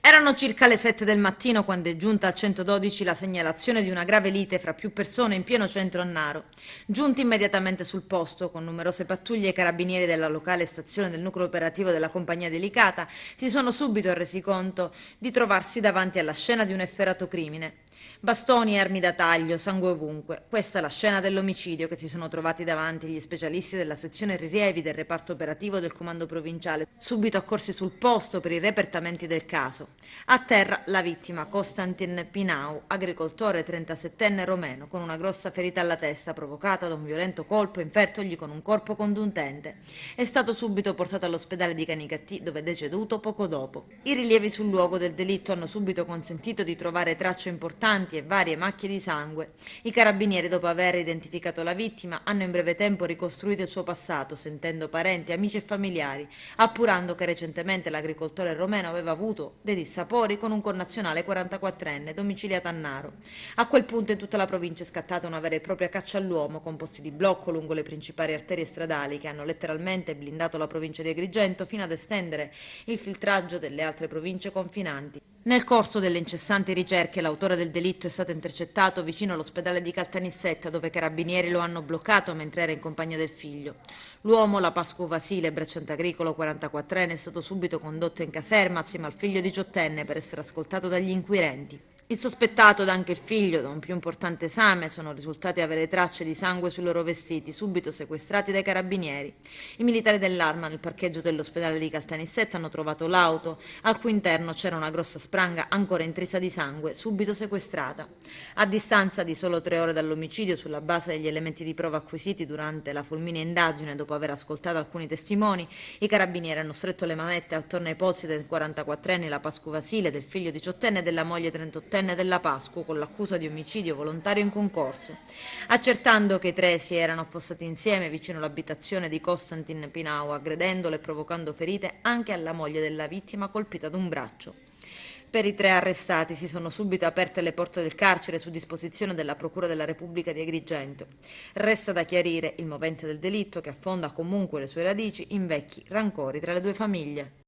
Erano circa le 7 del mattino quando è giunta al 112 la segnalazione di una grave lite fra più persone in pieno centro a Naro. Giunti immediatamente sul posto, con numerose pattuglie e carabinieri della locale stazione del nucleo operativo della compagnia delicata, si sono subito resi conto di trovarsi davanti alla scena di un efferato crimine. Bastoni e armi da taglio, sangue ovunque. Questa è la scena dell'omicidio che si sono trovati davanti gli specialisti della sezione rilievi del reparto operativo del comando provinciale, subito accorsi sul posto per i repertamenti del caso. A terra la vittima, Costantin Pinau, agricoltore 37enne romeno, con una grossa ferita alla testa provocata da un violento colpo infertogli con un corpo contundente. È stato subito portato all'ospedale di Canicattì, dove è deceduto poco dopo. I rilievi sul luogo del delitto hanno subito consentito di trovare tracce importanti e varie macchie di sangue. I carabinieri, dopo aver identificato la vittima, hanno in breve tempo ricostruito il suo passato, sentendo parenti, amici e familiari, appurando che recentemente l'agricoltore romeno aveva avuto dei dissapori con un connazionale 44enne domiciliato a Naro. A quel punto in tutta la provincia è scattata una vera e propria caccia all'uomo, con posti di blocco lungo le principali arterie stradali che hanno letteralmente blindato la provincia di Agrigento fino ad estendere il filtraggio delle altre province confinanti. Nel corso delle incessanti ricerche l'autore del delitto è stato intercettato vicino all'ospedale di Caltanissetta, dove i carabinieri lo hanno bloccato mentre era in compagnia del figlio. L'uomo, la Pascu Vasile, bracciante agricolo 44enne, è stato subito condotto in caserma assieme al figlio 18enne per essere ascoltato dagli inquirenti. Il sospettato ed anche il figlio, da un più importante esame, sono risultati avere tracce di sangue sui loro vestiti, subito sequestrati dai carabinieri. I militari dell'Arma nel parcheggio dell'ospedale di Caltanissetta hanno trovato l'auto, al cui interno c'era una grossa spranga ancora intrisa di sangue, subito sequestrata. A distanza di solo 3 ore dall'omicidio, sulla base degli elementi di prova acquisiti durante la fulminea indagine, dopo aver ascoltato alcuni testimoni, i carabinieri hanno stretto le manette attorno ai polsi del 44enne la Pascu Vasile, del figlio 18enne e della moglie 38enne della Pascu, con l'accusa di omicidio volontario in concorso, accertando che i tre si erano appostati insieme vicino all'abitazione di Costantin Pinau, aggredendolo e provocando ferite anche alla moglie della vittima colpita ad un braccio. Per i 3 arrestati si sono subito aperte le porte del carcere su disposizione della Procura della Repubblica di Agrigento. Resta da chiarire il movente del delitto, che affonda comunque le sue radici in vecchi rancori tra le 2 famiglie.